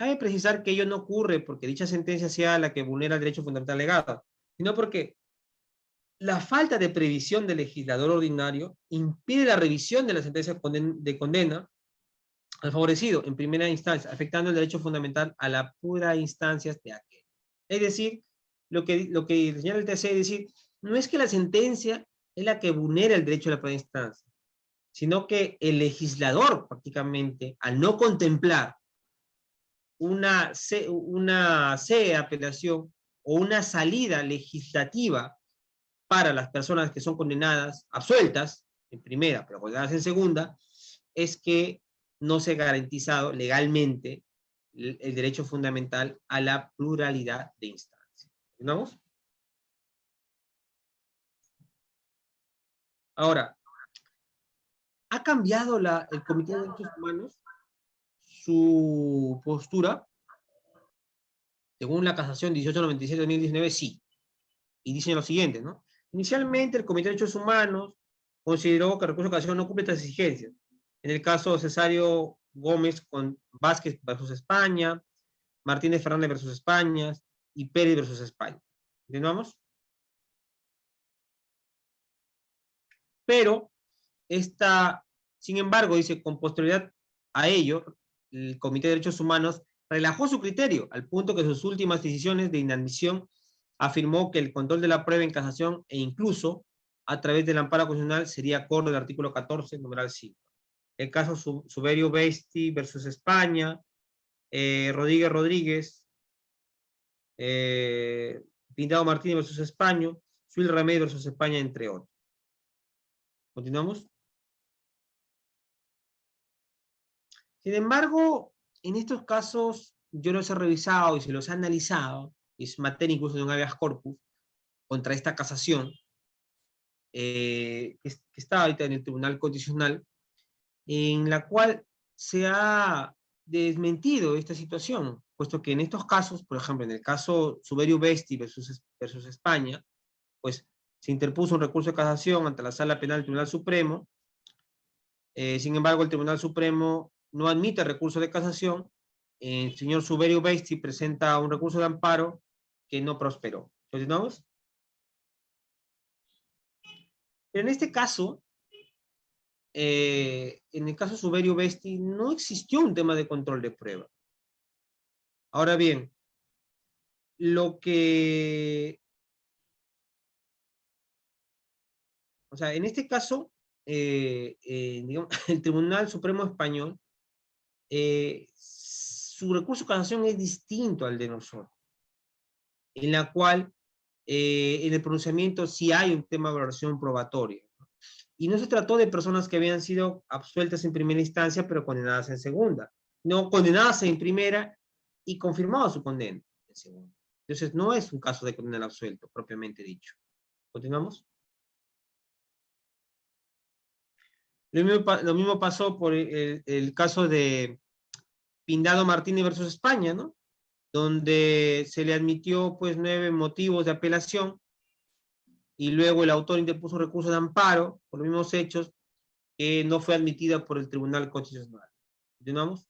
A: Cabe precisar que ello no ocurre porque dicha sentencia sea la que vulnera el derecho fundamental legado, sino porque la falta de previsión del legislador ordinario impide la revisión de la sentencia de condena al favorecido en primera instancia, afectando el derecho fundamental a la pura instancia de aquel. Es decir, lo que señala el TC es decir, no es que la sentencia es la que vulnera el derecho a la primera instancia, sino que el legislador prácticamente, al no contemplar una C de apelación o una salida legislativa para las personas que son condenadas, absueltas en primera, pero condenadas en segunda, es que no se ha garantizado legalmente el derecho fundamental a la pluralidad de instancias. ¿Entendemos? Ahora, ¿ha cambiado el Comité de Derechos Humanos su postura? Según la casación 1897-2019, sí. Y dice lo siguiente, ¿no? Inicialmente, el Comité de Derechos Humanos consideró que el recurso de casación no cumple estas exigencias. En el caso Cesario Gómez con Vázquez versus España, Martínez Fernández versus España y Pérez versus España. ¿Continuamos? Pero sin embargo, dice, con posterioridad a ello, el Comité de Derechos Humanos relajó su criterio, al punto que sus últimas decisiones de inadmisión afirmó que el control de la prueba en casación e incluso a través del amparo constitucional sería acorde al artículo 14, numeral 5. El caso Suberio Besti versus España, Rodríguez, Pintado Martínez versus España, Suil Remedio versus España, entre otros. ¿Continuamos? Sin embargo, en estos casos yo los he revisado y se los he analizado, y es materia incluso de un habeas corpus, contra esta casación, que está ahorita en el Tribunal Constitucional, en la cual se ha desmentido esta situación, puesto que en estos casos, por ejemplo, en el caso Suberio Besti versus España, pues se interpuso un recurso de casación ante la Sala Penal del Tribunal Supremo. Sin embargo, el Tribunal Supremo no admite recurso de casación. El señor Suberio Besti presenta un recurso de amparo que no prosperó. ¿Continuamos? Pero en este caso, en el caso Suberio Besti, no existió un tema de control de prueba. Ahora bien, o sea, en este caso, digamos, el Tribunal Supremo Español, su recurso de casación es distinto al de nosotros, en la cual en el pronunciamiento sí hay un tema de valoración probatoria. Y no se trató de personas que habían sido absueltas en primera instancia, pero condenadas en segunda. No, condenadas en primera y confirmado su condena en segunda. Entonces, no es un caso de condena al absuelto, propiamente dicho. ¿Continuamos? Lo mismo pasó por el caso de Pindado Martínez versus España, ¿no? Donde se le admitió, pues, 9 motivos de apelación y luego el autor interpuso un recurso de amparo por los mismos hechos que no fue admitida por el Tribunal Constitucional. ¿Continuamos?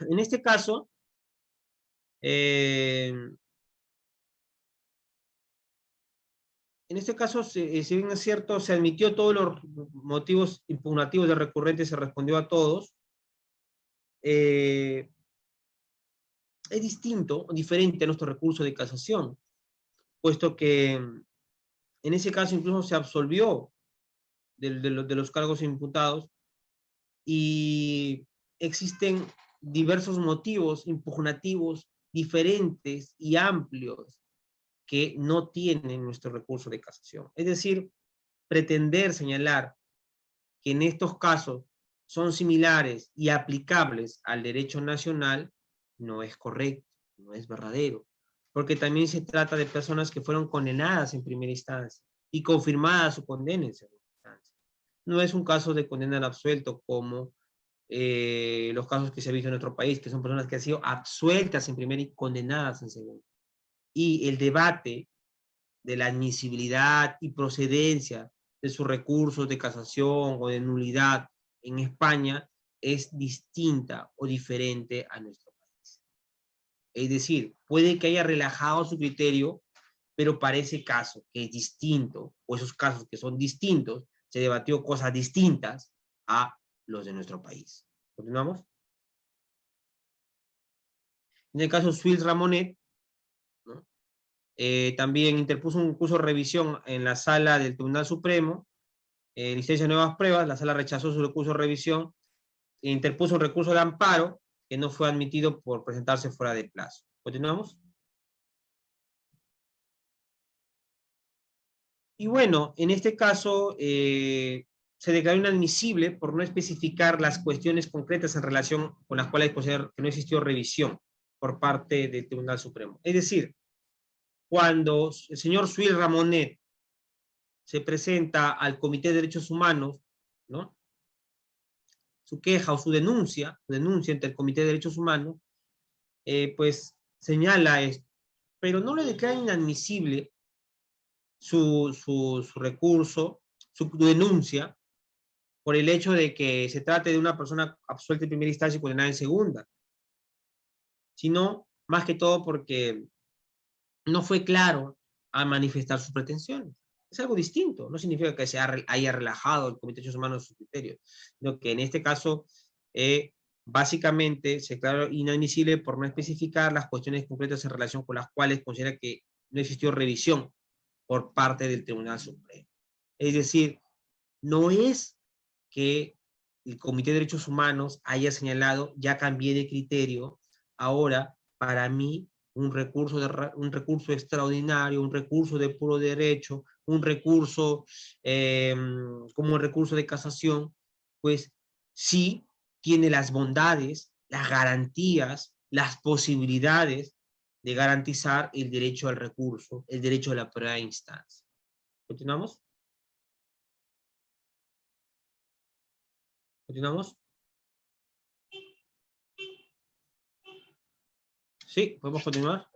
A: En este caso, si bien es cierto, se admitió todos los motivos impugnativos de recurrente, se respondió a todos. Es distinto, diferente a nuestro recurso de casación, puesto que en ese caso incluso se absolvió de los cargos imputados y existen diversos motivos impugnativos diferentes y amplios que no tienen nuestro recurso de casación. Es decir, pretender señalar que en estos casos son similares y aplicables al derecho nacional no es correcto, no es verdadero, porque también se trata de personas que fueron condenadas en primera instancia y confirmada su condena en segunda instancia. No es un caso de condena al absuelto como los casos que se han visto en nuestro país, que son personas que han sido absueltas en primera y condenadas en segunda. Y el debate de la admisibilidad y procedencia de sus recursos de casación o de nulidad en España es distinta o diferente a nuestro país. Es decir, puede que haya relajado su criterio, pero para ese caso que es distinto, o esos casos que son distintos, se debatió cosas distintas a los de nuestro país. ¿Continuamos? En el caso Suils Ramonet, ¿no? También interpuso un recurso de revisión en la sala del Tribunal Supremo, licencia de nuevas pruebas, la sala rechazó su recurso de revisión, e interpuso un recurso de amparo que no fue admitido por presentarse fuera de plazo. ¿Continuamos? Y bueno, en este caso se declaró inadmisible por no especificar las cuestiones concretas en relación con las cuales considerar que no existió revisión por parte del Tribunal Supremo. Es decir, cuando el señor Suil Ramonet se presenta al Comité de Derechos Humanos, ¿no? Su queja o su denuncia ante el Comité de Derechos Humanos, pues señala esto, pero no le declara inadmisible su recurso, su denuncia, por el hecho de que se trate de una persona absuelta en primera instancia y condenada en segunda, sino más que todo porque no fue claro al manifestar sus pretensiones. Es algo distinto, no significa que se haya relajado el Comité de Derechos Humanos su criterio, sino que en este caso básicamente se declaró inadmisible por no especificar las cuestiones concretas en relación con las cuales considera que no existió revisión por parte del Tribunal Supremo. Es decir, no es que el Comité de Derechos Humanos haya señalado, ya cambié de criterio, ahora para mí un recurso extraordinario, un recurso de puro derecho, un recurso como el recurso de casación, pues sí tiene las bondades, las garantías, las posibilidades de garantizar el derecho al recurso, el derecho a la primera instancia. ¿Continuamos? ¿Continuamos? Sí, podemos continuar.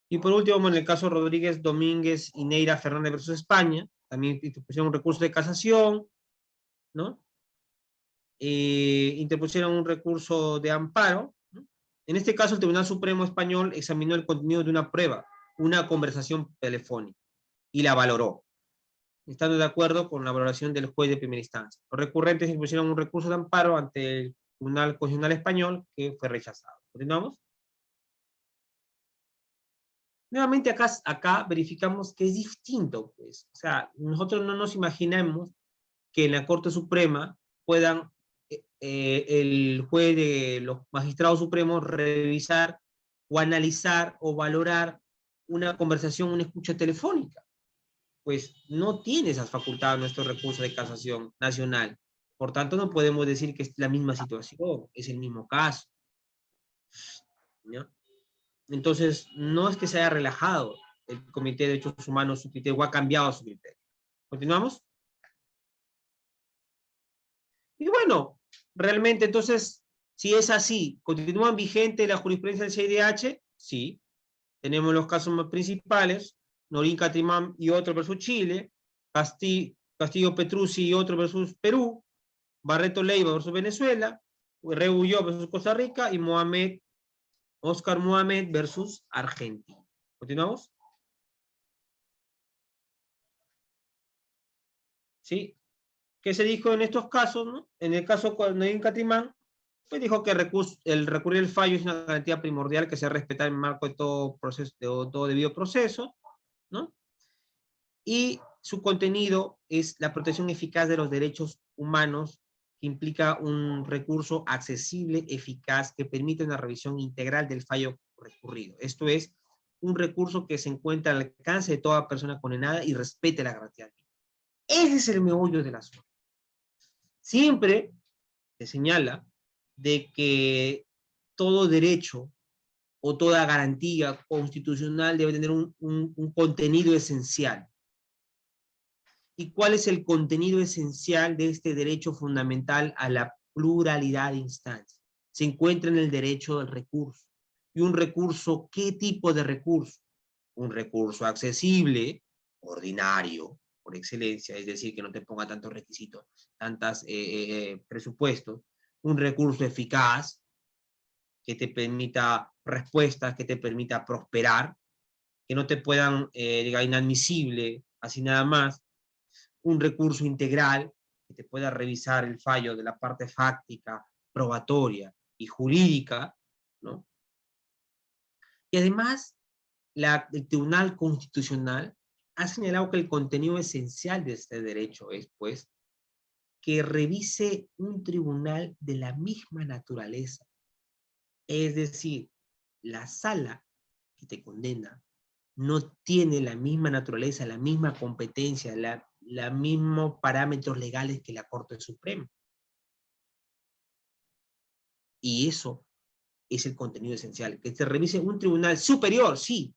A: Y por último, en el caso Rodríguez, Domínguez y Neira Fernández versus España, también interpusieron un recurso de casación, ¿no? Interpusieron un recurso de amparo, ¿no? En este caso, el Tribunal Supremo Español examinó el contenido de una prueba, una conversación telefónica, y la valoró, estando de acuerdo con la valoración del juez de primera instancia. Los recurrentes impusieron un recurso de amparo ante el Tribunal Constitucional Español, que fue rechazado. ¿Continuamos? Nuevamente acá verificamos que es distinto, pues. O sea, nosotros no nos imaginamos que en la Corte Suprema puedan el juez de los magistrados supremos revisar o analizar o valorar una conversación, una escucha telefónica. Pues no tiene esas facultades nuestro recurso de casación nacional. Por tanto, no podemos decir que es la misma situación, es el mismo caso, ¿no? Entonces, no es que se haya relajado el Comité de Derechos Humanos su criterio o ha cambiado su criterio. ¿Continuamos? Y bueno, realmente entonces, si es así, ¿continúan vigente la jurisprudencia del CIDH? Sí. Tenemos los casos más principales, Norín Catrimán y otro versus Chile, Castillo Petruzzi y otro versus Perú, Barreto Leiva versus Venezuela, Rebulló versus Costa Rica y Oscar Mohamed versus Argentina. ¿Continuamos? ¿Sí? ¿Qué se dijo en estos casos? ¿No? En el caso de Norín Catrimán, pues dijo que el recurrir el fallo es una garantía primordial que se respeta en el marco de todo proceso, de todo debido proceso, ¿no? Y su contenido es la protección eficaz de los derechos humanos, que implica un recurso accesible, eficaz, que permite una revisión integral del fallo recurrido. Esto es un recurso que se encuentra al alcance de toda persona condenada y respete la garantía. Ese es el meollo del asunto. Siempre se señala de que todo derecho o toda garantía constitucional debe tener un contenido esencial. ¿Y cuál es el contenido esencial de este derecho fundamental a la pluralidad de instancias? Se encuentra en el derecho del recurso. ¿Y un recurso, qué tipo de recurso? Un recurso accesible, ordinario, por excelencia, es decir, que no te ponga tantos requisitos, tantos presupuestos, un recurso eficaz que te permita respuestas, que te permita prosperar, que no te puedan, diga, inadmisible, así nada más, un recurso integral que te pueda revisar el fallo de la parte fáctica, probatoria y jurídica, ¿no? Y además, el Tribunal Constitucional ha señalado que el contenido esencial de este derecho es, pues, que revise un tribunal de la misma naturaleza. Es decir, la sala que te condena no tiene la misma naturaleza, la misma competencia, los mismos parámetros legales que la Corte Suprema. Y eso es el contenido esencial, que se revise un tribunal superior, sí,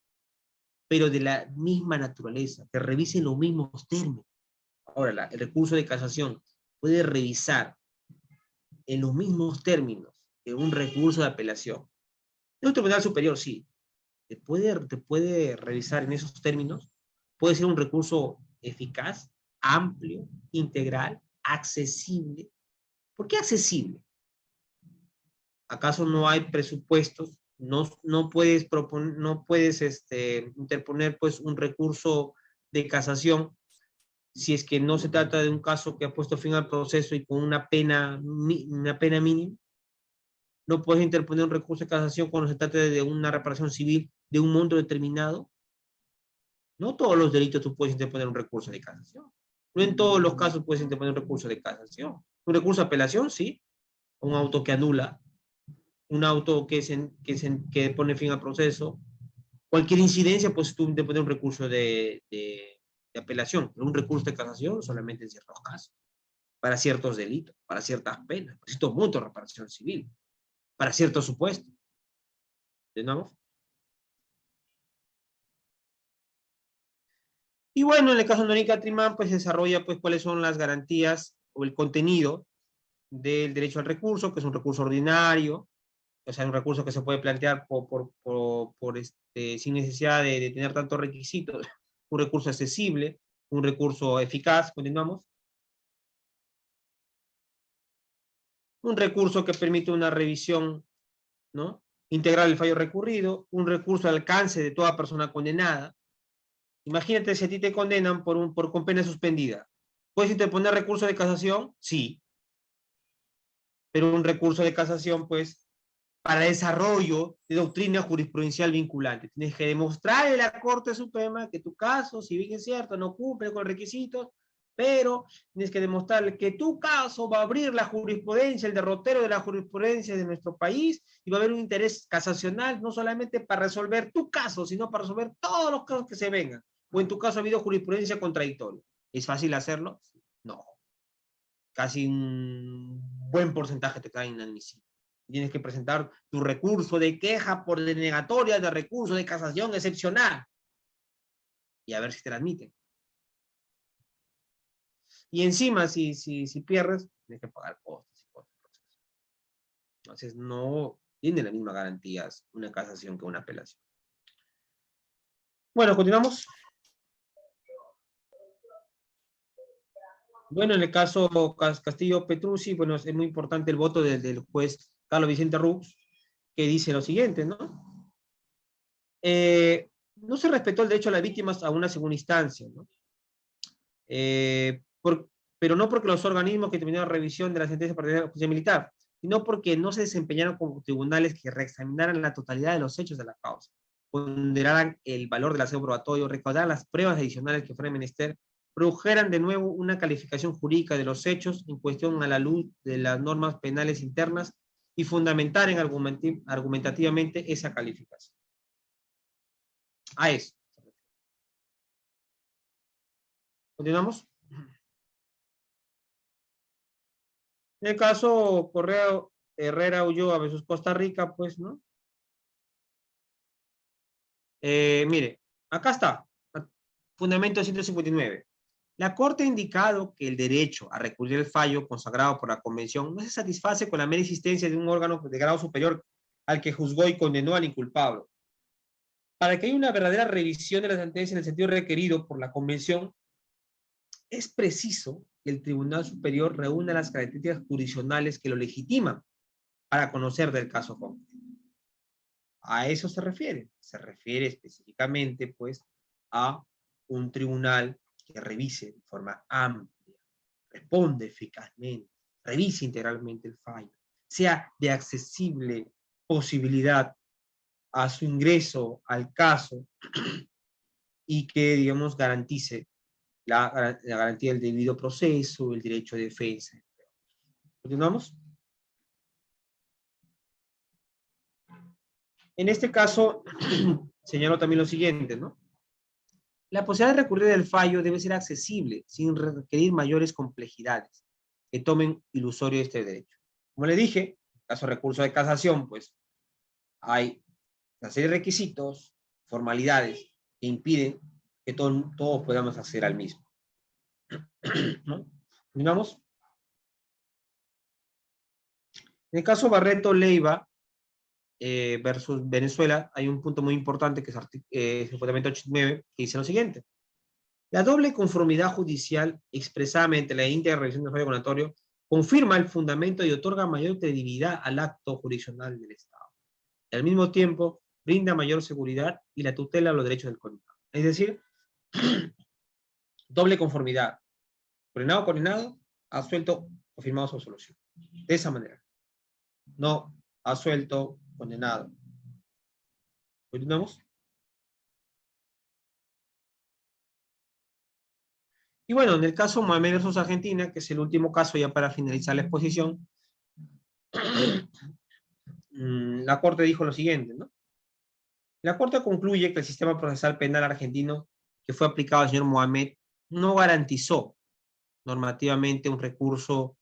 A: pero de la misma naturaleza, que revise los mismos términos. Ahora, el recurso de casación puede revisar en los mismos términos que un recurso de apelación. En un tribunal superior, sí, te puede revisar en esos términos, puede ser un recurso eficaz, amplio, integral, accesible. ¿Por qué accesible? ¿Acaso no hay presupuestos? No puedes proponer, no puedes interponer pues un recurso de casación si es que no se trata de un caso que ha puesto fin al proceso y con una pena mínima. No puedes interponer un recurso de casación cuando se trata de una reparación civil de un monto determinado. No todos los delitos tú puedes interponer un recurso de casación. No en todos los casos puedes interponer un recurso de casación. Un recurso de apelación, sí. Un auto que anula, un auto que pone fin al proceso. Cualquier incidencia, pues tú interpones un recurso de apelación. Pero un recurso de casación solamente en ciertos casos. Para ciertos delitos, para ciertas penas, para ciertos montos de reparación civil, para ciertos supuestos. ¿Entendamos? Y bueno, en el caso de Nónica Trimán, pues se desarrolla pues cuáles son las garantías o el contenido del derecho al recurso, que es un recurso ordinario, o sea, un recurso que se puede plantear sin necesidad de tener tantos requisitos, un recurso accesible, un recurso eficaz, continuamos, un recurso que permite una revisión, ¿no?, integral del fallo recurrido, un recurso al alcance de toda persona condenada. Imagínate si a ti te condenan con pena suspendida. ¿Puedes interponer recurso de casación? Sí. Pero un recurso de casación, pues, para desarrollo de doctrina jurisprudencial vinculante. Tienes que demostrarle a la Corte Suprema que tu caso, si bien es cierto, no cumple con requisitos, pero tienes que demostrarle que tu caso va a abrir la jurisprudencia, el derrotero de la jurisprudencia de nuestro país, y va a haber un interés casacional, no solamente para resolver tu caso, sino para resolver todos los casos que se vengan. O en tu caso ha habido jurisprudencia contradictoria. ¿Es fácil hacerlo? No. Casi un buen porcentaje te cae inadmisible. Tienes que presentar tu recurso de queja por denegatoria de recurso de casación excepcional y a ver si te la admiten. Y encima, si pierdes, tienes que pagar costos y cosas. Entonces, no tiene las mismas garantías una casación que una apelación. Bueno, continuamos. Bueno, en el caso Castillo-Petrucci, bueno, es muy importante el voto del juez Carlos Vicente Rux, que dice lo siguiente, ¿no? No se respetó el derecho a las víctimas a una segunda instancia, ¿no? Pero no porque los organismos que terminaron la revisión de la sentencia particular de la justicia militar, sino porque no se desempeñaron como tribunales que reexaminaran la totalidad de los hechos de la causa, ponderaran el valor del aseo probatorio, recaudaran las pruebas adicionales que fueran menester, produjeran de nuevo una calificación jurídica de los hechos en cuestión a la luz de las normas penales internas y fundamentaran argumentativamente esa calificación. A eso. ¿Continuamos? En el caso Correa Herrera Ulloa versus Costa Rica, pues, ¿no? Mire, acá está, fundamento 159. La Corte ha indicado que el derecho a recurrir el fallo consagrado por la Convención no se satisface con la mera existencia de un órgano de grado superior al que juzgó y condenó al inculpable. Para que haya una verdadera revisión de la sentencia en el sentido requerido por la Convención, es preciso que el Tribunal Superior reúna las características jurisdiccionales que lo legitiman para conocer del caso concreto. A eso se refiere. Se refiere específicamente, pues, a un tribunal que revise de forma amplia, responde eficazmente, revise integralmente el fallo, sea de accesible posibilidad a su ingreso al caso y que, digamos, garantice la garantía del debido proceso, el derecho de defensa. ¿Continuamos? En este caso, señalo también lo siguiente, ¿no? La posibilidad de recurrir del fallo debe ser accesible, sin requerir mayores complejidades que tomen ilusorio este derecho. Como le dije, en caso de recurso de casación, pues hay una serie de requisitos, formalidades, que impiden que todos podamos acceder al mismo. ¿No? ¿Continuamos? En el caso Barreto-Leiva versus Venezuela, hay un punto muy importante que es el fundamento 89, que dice lo siguiente. La doble conformidad judicial expresamente la íntegra revisión del fallo condenatorio confirma el fundamento y otorga mayor credibilidad al acto jurisdiccional del Estado. Y al mismo tiempo, brinda mayor seguridad y la tutela a los derechos del condenado. Es decir, doble conformidad. Condenado, condenado, absuelto, confirmado su absolución. De esa manera. No absuelto, condenado. ¿Continuamos? Y bueno, en el caso Mohamed versus Argentina, que es el último caso ya para finalizar la exposición, la Corte dijo lo siguiente, ¿no? La Corte concluye que el sistema procesal penal argentino que fue aplicado al señor Mohamed no garantizó normativamente un recurso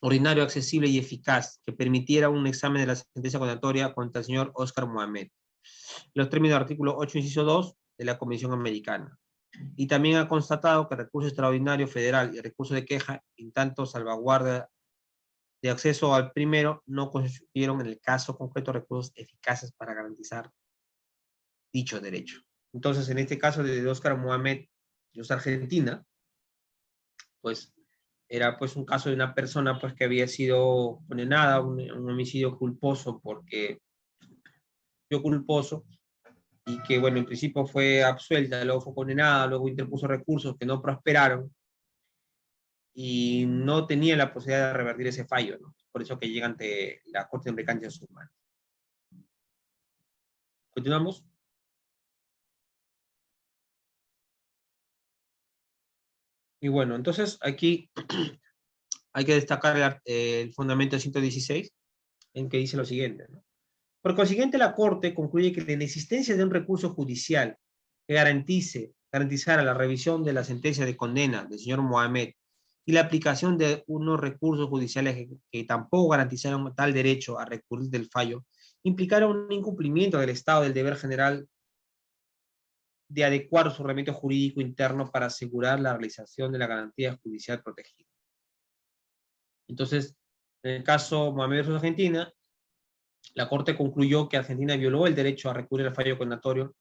A: ordinario, accesible y eficaz que permitiera un examen de la sentencia condenatoria contra el señor Oscar Mohamed, los términos del artículo 8, inciso 2 de la Convención Americana. Y también ha constatado que el recurso extraordinario federal y el recurso de queja, en tanto salvaguarda de acceso al primero, no constituyeron en el caso concreto recursos eficaces para garantizar dicho derecho. Entonces, en este caso de Oscar Mohamed, de Argentina, pues era pues un caso de una persona pues que había sido condenada, un homicidio culposo porque fue culposo y que bueno, en principio fue absuelta, luego fue condenada, luego interpuso recursos que no prosperaron y no tenía la posibilidad de revertir ese fallo, ¿no? Por eso que llega ante la Corte Americana de Derechos Humanos. ¿Continuamos? Y bueno, entonces aquí hay que destacar el fundamento 116, en que dice lo siguiente, ¿no? Por consiguiente, la Corte concluye que la inexistencia de un recurso judicial que garantizara la revisión de la sentencia de condena del señor Mohamed y la aplicación de unos recursos judiciales que tampoco garantizaron tal derecho a recurrir del fallo, implicaron un incumplimiento del Estado del deber general de adecuar su ordenamiento jurídico interno para asegurar la realización de la garantía judicial protegida. Entonces, en el caso Mohamed versus Argentina, la Corte concluyó que Argentina violó el derecho a recurrir al fallo condenatorio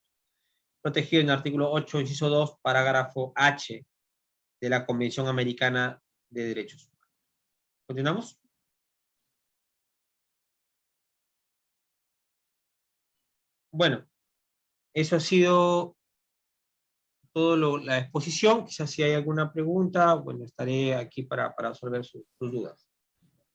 A: protegido en el artículo 8, inciso 2, parágrafo H de la Convención Americana de Derechos Humanos. ¿Continuamos? Bueno, eso ha sido todo la exposición. Quizás si hay alguna pregunta, bueno, estaré aquí para resolver sus dudas.